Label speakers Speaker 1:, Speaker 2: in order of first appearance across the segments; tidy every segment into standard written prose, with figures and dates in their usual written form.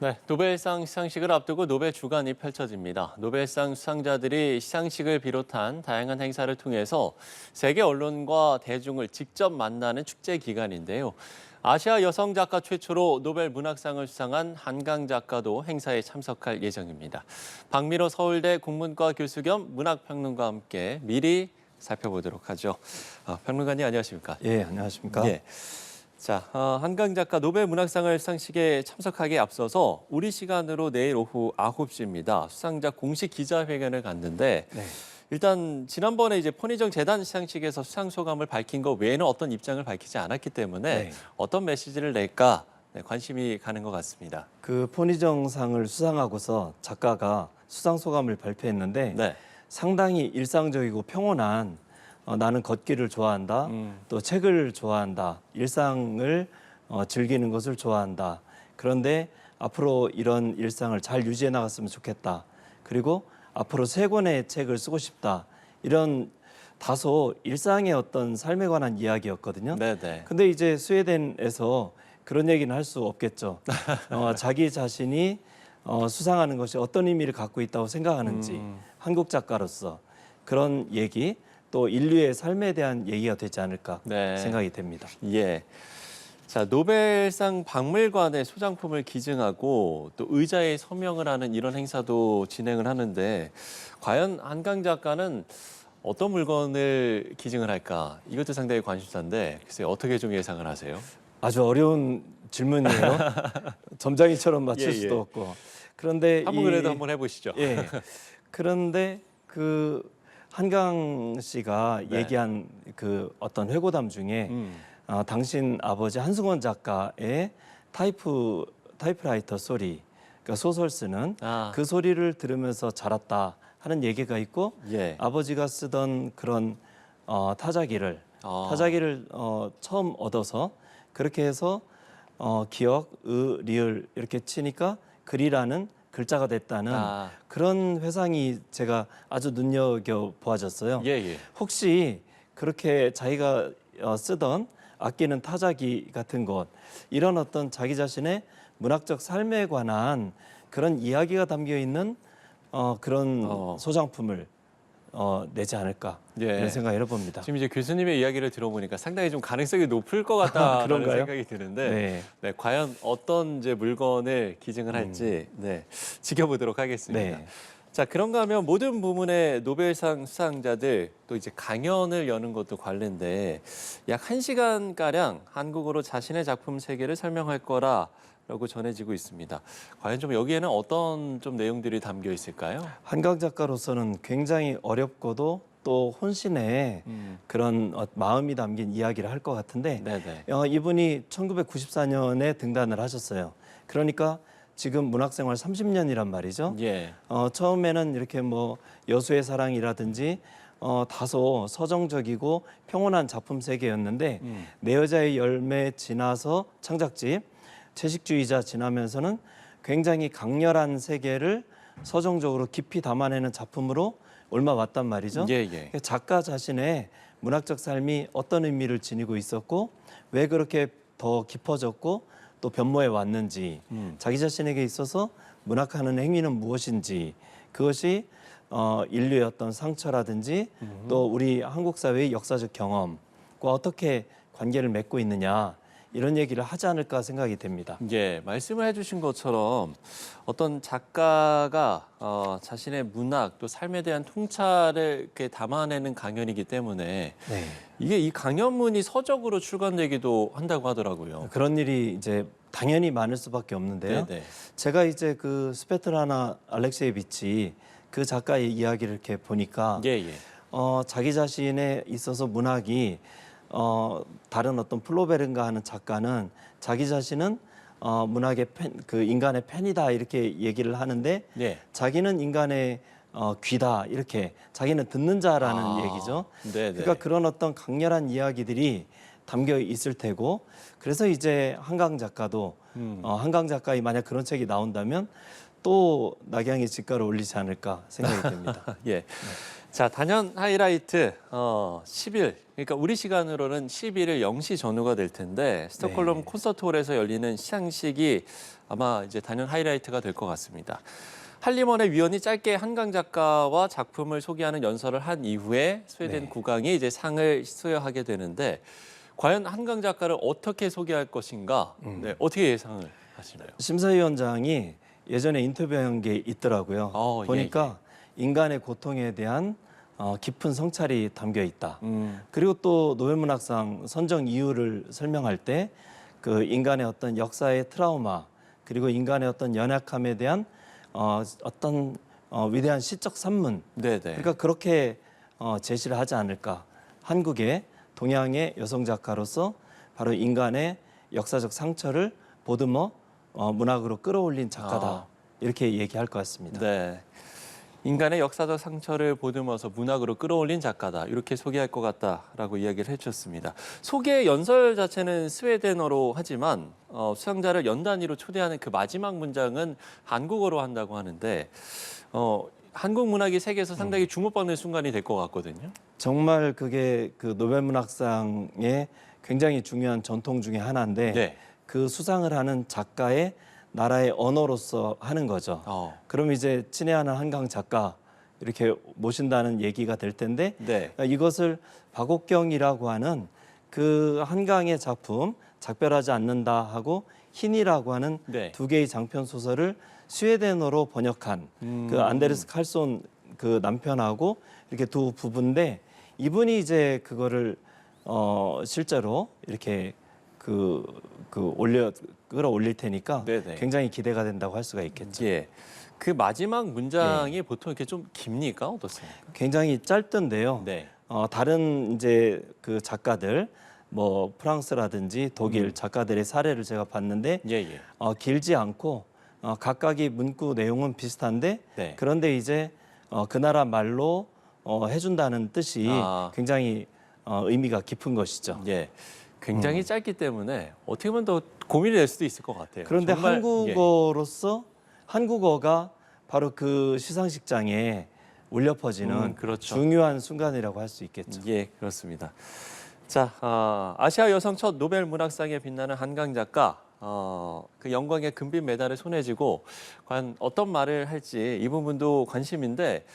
Speaker 1: 네, 노벨상 시상식을 앞두고 노벨 주간이 펼쳐집니다. 노벨상 수상자들이 시상식을 비롯한 다양한 행사를 통해서 세계 언론과 대중을 직접 만나는 축제 기간인데요. 아시아 여성 작가 최초로 노벨 문학상을 수상한 한강 작가도 행사에 참석할 예정입니다. 박미로 서울대 국문과 교수 겸 문학평론가와 함께 미리 살펴보도록 하죠. 평론가님 안녕하십니까?
Speaker 2: 예, 안녕하십니까?
Speaker 1: 예. 자, 한강 작가 노벨 문학상을 시상식에 참석하기에 앞서서 우리 시간으로 내일 오후 9시입니다. 수상자 공식 기자회견을 갖는데
Speaker 2: 네.
Speaker 1: 일단 지난번에 이제 편의정 재단 시상식에서 수상 소감을 밝힌 것 외에는 어떤 입장을 밝히지 않았기 때문에
Speaker 2: 네.
Speaker 1: 어떤 메시지를 낼까 관심이 가는 것 같습니다.
Speaker 2: 그 포니정상을 수상하고서 작가가 수상 소감을 발표했는데
Speaker 1: 네.
Speaker 2: 상당히 일상적이고 평온한 나는 걷기를 좋아한다. 또 책을 좋아한다. 일상을 즐기는 것을 좋아한다. 그런데 앞으로 이런 일상을 잘 유지해 나갔으면 좋겠다. 그리고 앞으로 3권의 책을 쓰고 싶다. 이런 다소 일상의 어떤 삶에 관한 이야기였거든요.
Speaker 1: 네네.
Speaker 2: 근데 이제 스웨덴에서 그런 얘기는 할 수 없겠죠. 자기 자신이 수상하는 것이 어떤 의미를 갖고 있다고 생각하는지 한국 작가로서 그런 얘기 또 인류의 삶에 대한 얘기가 되지 않을까
Speaker 1: 네.
Speaker 2: 생각이 됩니다.
Speaker 1: 예. 자, 노벨상 박물관에 소장품을 기증하고 또 의자에 서명을 하는 이런 행사도 진행을 하는데 과연 한강 작가는 어떤 물건을 기증을 할까? 이것도 상당히 관심사인데 글쎄요, 어떻게 좀 예상을 하세요?
Speaker 2: 아주 어려운 질문이에요. 점장이처럼 맞출
Speaker 1: 예, 예.
Speaker 2: 수도 없고. 그런데
Speaker 1: 한번 그래도 한번 해보시죠.
Speaker 2: 예. 그런데 그 한강 씨가
Speaker 1: 네.
Speaker 2: 얘기한 그 어떤 회고담 중에 당신 아버지 한승원 작가의 타이프라이터 소리, 그러니까 소설 쓰는 그 소리를 들으면서 자랐다 하는 얘기가 있고
Speaker 1: 예.
Speaker 2: 아버지가 쓰던 그런 타자기를 처음 얻어서 그렇게 해서 기억, 리을 이렇게 치니까 글이라는 글자가 됐다는 그런 회상이 제가 아주 눈여겨 보아졌어요.
Speaker 1: 예, 예.
Speaker 2: 혹시 그렇게 자기가 쓰던 아끼는 타자기 같은 것 이런 어떤 자기 자신의 문학적 삶에 관한 그런 이야기가 담겨 있는 그런 소장품을 내지 않을까
Speaker 1: 예.
Speaker 2: 이런 생각을 해봅니다.
Speaker 1: 지금 이제 교수님의 이야기를 들어보니까 상당히 좀 가능성이 높을 것 같다라는
Speaker 2: 그런가요?
Speaker 1: 생각이 드는데
Speaker 2: 네.
Speaker 1: 네, 과연 어떤 이제 물건을 기증을 할지 지켜보도록 하겠습니다.
Speaker 2: 네.
Speaker 1: 자, 그런가 하면 모든 부문의 노벨상 수상자들 또 이제 강연을 여는 것도 관례인데 약 1시간가량 한국어로 자신의 작품 세계를 설명할 거라고 전해지고 있습니다. 과연 좀 여기에는 어떤 좀 내용들이 담겨 있을까요?
Speaker 2: 한강 작가로서는 굉장히 어렵고도 또 혼신의 그런 마음이 담긴 이야기를 할 것 같은데
Speaker 1: 네네.
Speaker 2: 이분이 1994년에 등단을 하셨어요. 그러니까 지금 문학생활 30년이란 말이죠.
Speaker 1: 예.
Speaker 2: 처음에는 이렇게 뭐 여수의 사랑이라든지 다소 서정적이고 평온한 작품 세계였는데 내 여자의 열매 지나서 창작집, 채식주의자 지나면서는 굉장히 강렬한 세계를 서정적으로 깊이 담아내는 작품으로 옮아왔단 말이죠.
Speaker 1: 예.
Speaker 2: 작가 자신의 문학적 삶이 어떤 의미를 지니고 있었고 왜 그렇게 더 깊어졌고 또 변모해 왔는지 자기 자신에게 있어서 문학하는 행위는 무엇인지 그것이 인류의 어떤 상처라든지 또 우리 한국 사회의 역사적 경험과 어떻게 관계를 맺고 있느냐 이런 얘기를 하지 않을까 생각이 됩니다.
Speaker 1: 예, 말씀을 해주신 것처럼 어떤 작가가 자신의 문학 또 삶에 대한 통찰을 이렇게 담아내는 강연이기 때문에
Speaker 2: 네.
Speaker 1: 이게 이 강연문이 서적으로 출간되기도 한다고 하더라고요.
Speaker 2: 그런 일이 이제 당연히 많을 수밖에 없는데요.
Speaker 1: 네네.
Speaker 2: 제가 이제 그 스베틀라나 알렉세예비치 그 작가의 이야기를 이렇게 보니까
Speaker 1: 예.
Speaker 2: 자기 자신에 있어서 문학이 다른 어떤 플로베른가 하는 작가는 자기 자신은 문학의 그 인간의 팬이다 이렇게 얘기를 하는데
Speaker 1: 예.
Speaker 2: 자기는 인간의 귀다 이렇게 자기는 듣는 자라는 얘기죠.
Speaker 1: 네네.
Speaker 2: 그러니까 그런 어떤 강렬한 이야기들이 담겨 있을 테고 그래서 이제 한강 작가도 한강 작가의 만약 그런 책이 나온다면 또 낙양이 집가를 올리지 않을까 생각이 됩니다.
Speaker 1: 예. 자, 단연 하이라이트 10일, 그러니까 우리 시간으로는 11일 0시 전후가 될 텐데 스톡홀름
Speaker 2: 네.
Speaker 1: 콘서트홀에서 열리는 시상식이 아마 이제 단연 하이라이트가 될 것 같습니다. 한림원의 위원이 짧게 한강 작가와 작품을 소개하는 연설을 한 이후에 스웨덴
Speaker 2: 네.
Speaker 1: 국왕이 이제 상을 수여하게 되는데 과연 한강 작가를 어떻게 소개할 것인가? 네, 어떻게 예상을 하시나요?
Speaker 2: 심사위원장이 예전에 인터뷰한 게 있더라고요.
Speaker 1: 예,
Speaker 2: 보니까 인간의 고통에 대한 깊은 성찰이 담겨 있다.
Speaker 1: 음,
Speaker 2: 그리고 또 노벨문학상 선정 이유를 설명할 때 그 인간의 어떤 역사의 트라우마 그리고 인간의 어떤 연약함에 대한 어떤 위대한 시적 산문
Speaker 1: 네네.
Speaker 2: 그러니까 그렇게 제시를 하지 않을까. 한국의 동양의 여성 작가로서 바로 인간의 역사적 상처를 보듬어 문학으로 끌어올린 작가다. 이렇게 얘기할 것 같습니다.
Speaker 1: 네. 인간의 역사적 상처를 보듬어서 문학으로 끌어올린 작가다. 이렇게 소개할 것 같다라고 이야기를 해주셨습니다. 소개 연설 자체는 스웨덴어로 하지만 수상자를 연 단위로 초대하는 그 마지막 문장은 한국어로 한다고 하는데 한국 문학이 세계에서 상당히 주목받는 순간이 될 것 같거든요.
Speaker 2: 정말 그게 그 노벨문학상의 굉장히 중요한 전통 중에 하나인데
Speaker 1: 네.
Speaker 2: 그 수상을 하는 작가의 나라의 언어로서 하는 거죠. 그럼 이제 친애하는 한강 작가 이렇게 모신다는 얘기가 될 텐데
Speaker 1: 네.
Speaker 2: 이것을 박옥경이라고 하는 그 한강의 작품 작별하지 않는다 하고 흰이라고 하는
Speaker 1: 네.
Speaker 2: 두 개의 장편 소설을 스웨덴어로 번역한 그 안데르스 칼손 그 남편하고 이렇게 두 부부인데 이분이 이제 그거를 실제로 이렇게 끌어올릴 테니까
Speaker 1: 네네.
Speaker 2: 굉장히 기대가 된다고 할 수가 있겠죠.
Speaker 1: 예. 그 마지막 문장이 보통 이렇게 좀 깁니까? 어떻습니까?
Speaker 2: 굉장히 짧던데요.
Speaker 1: 네.
Speaker 2: 다른 이제 그 작가들 뭐 프랑스라든지 독일 작가들의 사례를 제가 봤는데
Speaker 1: 예, 예.
Speaker 2: 길지 않고 각각의 문구 내용은 비슷한데
Speaker 1: 네.
Speaker 2: 그런데 이제 그 나라 말로 해준다는 뜻이 굉장히 의미가 깊은 것이죠.
Speaker 1: 예. 굉장히 짧기 때문에 어떻게 보면 더 고민이 될 수도 있을 것 같아요.
Speaker 2: 그런데
Speaker 1: 정말,
Speaker 2: 한국어로서 한국어가 바로 그 시상식장에 울려 퍼지는
Speaker 1: 그렇죠.
Speaker 2: 중요한 순간이라고 할 수 있겠죠.
Speaker 1: 예, 그렇습니다. 자, 아시아 여성 첫 노벨 문학상에 빛나는 한강 작가, 그 영광의 금빛 메달을 손에 쥐고 과연 어떤 말을 할지 이 부분도 관심인데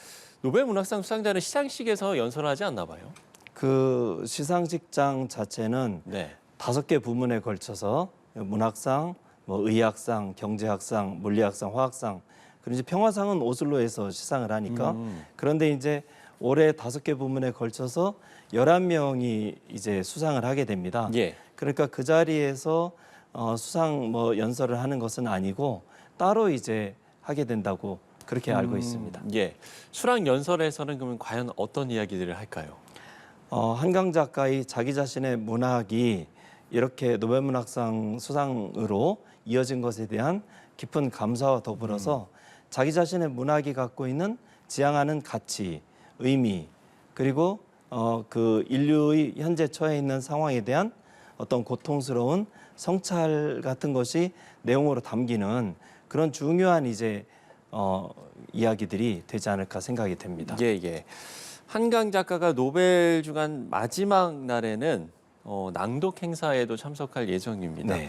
Speaker 1: 노벨 문학상 수상자는 시상식에서 연설을 하지 않나 봐요.
Speaker 2: 그 시상식장 자체는
Speaker 1: 네.
Speaker 2: 5개 부문에 걸쳐서 문학상, 뭐 의학상, 경제학상, 물리학상, 화학상 그리고 이제 평화상은 오슬로에서 시상을 하니까 그런데 이제 올해 5개 부문에 걸쳐서 11명이 이제 수상을 하게 됩니다.
Speaker 1: 예.
Speaker 2: 그러니까 그 자리에서 수상 뭐 연설을 하는 것은 아니고 따로 이제 하게 된다고 그렇게 알고 있습니다.
Speaker 1: 예. 수락 연설에서는 그러면 과연 어떤 이야기들을 할까요?
Speaker 2: 한강 작가의 자기 자신의 문학이 이렇게 노벨문학상 수상으로 이어진 것에 대한 깊은 감사와 더불어서 자기 자신의 문학이 갖고 있는 지향하는 가치, 의미 그리고 그 인류의 현재 처해 있는 상황에 대한 어떤 고통스러운 성찰 같은 것이 내용으로 담기는 그런 중요한 이제 이야기들이 되지 않을까 생각이 됩니다.
Speaker 1: 예, 예. 한강 작가가 노벨 주간 마지막 날에는 낭독 행사에도 참석할 예정입니다.
Speaker 2: 네.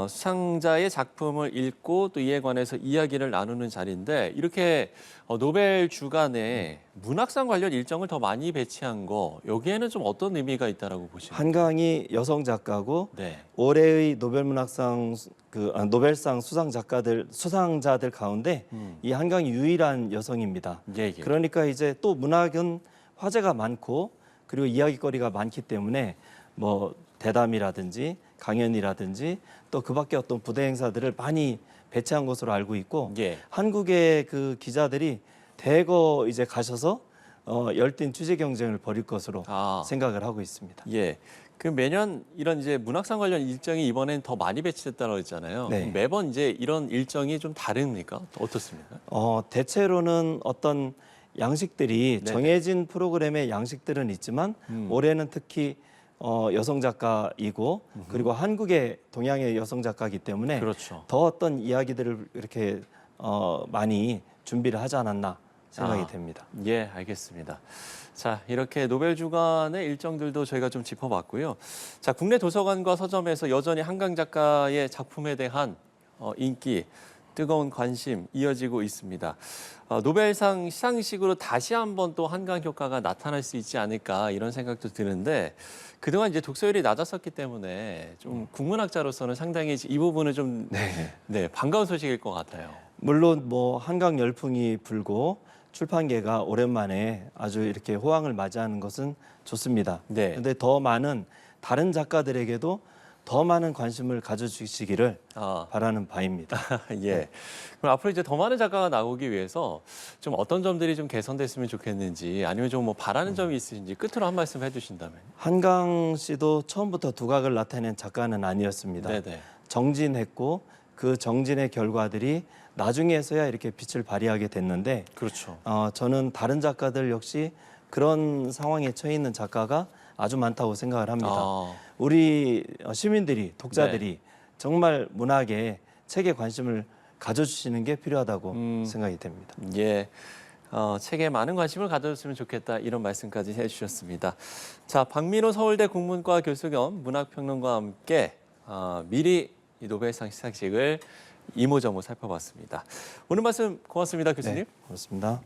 Speaker 1: 수상자의 작품을 읽고 또 이에 관해서 이야기를 나누는 자리인데 이렇게 노벨 주간에 문학상 관련 일정을 더 많이 배치한 거 여기에는 좀 어떤 의미가 있다라고 보시나요?
Speaker 2: 한강이 여성 작가고
Speaker 1: 네.
Speaker 2: 올해의 노벨문학상 노벨상 수상자들 가운데 이 한강이 유일한 여성입니다.
Speaker 1: 예, 예.
Speaker 2: 그러니까 이제 또 문학은 화제가 많고 그리고 이야기거리가 많기 때문에 뭐 대담이라든지 강연이라든지 또 그밖에 어떤 부대 행사들을 많이 배치한 것으로 알고 있고
Speaker 1: 예.
Speaker 2: 한국의 그 기자들이 대거 이제 가셔서 열띤 취재 경쟁을 벌일 것으로 생각을 하고 있습니다.
Speaker 1: 예. 그 매년 이런 이제 문학상 관련 일정이 이번엔 더 많이 배치됐다고 했잖아요.
Speaker 2: 네.
Speaker 1: 매번 이제 이런 일정이 좀 다릅니까? 어떻습니까?
Speaker 2: 대체로는 어떤 양식들이
Speaker 1: 네네.
Speaker 2: 정해진 프로그램의 양식들은 있지만 올해는 특히 여성 작가이고 그리고 한국의 동양의 여성 작가이기 때문에
Speaker 1: 그렇죠.
Speaker 2: 더 어떤 이야기들을 이렇게 많이 준비를 하지 않았나 생각이
Speaker 1: 아.
Speaker 2: 됩니다.
Speaker 1: 예, 알겠습니다. 자, 이렇게 노벨 주간의 일정들도 저희가 좀 짚어봤고요. 자, 국내 도서관과 서점에서 여전히 한강 작가의 작품에 대한 인기, 뜨거운 관심 이어지고 있습니다. 노벨상 시상식으로 다시 한번 또 한강 효과가 나타날 수 있지 않을까 이런 생각도 드는데 그동안 이제 독서율이 낮았었기 때문에 좀 국문학자로서는 상당히 이 부분은 좀 네, 반가운 소식일 것 같아요.
Speaker 2: 물론 뭐 한강 열풍이 불고 출판계가 오랜만에 아주 이렇게 호황을 맞이하는 것은 좋습니다.
Speaker 1: 네.
Speaker 2: 그런데 더 많은 다른 작가들에게도 더 많은 관심을 가져주시기를
Speaker 1: 아.
Speaker 2: 바라는 바입니다.
Speaker 1: 예. 그럼 앞으로 이제 더 많은 작가가 나오기 위해서 좀 어떤 점들이 좀 개선됐으면 좋겠는지 아니면 좀 뭐 바라는 점이 있으신지 끝으로 한 말씀 해주신다면.
Speaker 2: 한강 씨도 처음부터 두각을 나타낸 작가는 아니었습니다.
Speaker 1: 네네.
Speaker 2: 정진했고 그 정진의 결과들이 나중에서야 이렇게 빛을 발휘하게 됐는데
Speaker 1: 그렇죠.
Speaker 2: 저는 다른 작가들 역시 그런 상황에 처해 있는 작가가 아주 많다고 생각을 합니다.
Speaker 1: 아,
Speaker 2: 우리 시민들이 독자들이 정말 문학에 책에 관심을 가져주시는 게 필요하다고 생각이 됩니다.
Speaker 1: 예. 책에 많은 관심을 가져줬으면 좋겠다 이런 말씀까지 해주셨습니다. 자, 박민호 서울대 국문과 교수 겸 문학평론가와 함께 미리 이 노벨상 시상식을 이모저모 살펴봤습니다. 오늘 말씀 고맙습니다, 교수님.
Speaker 2: 네, 고맙습니다.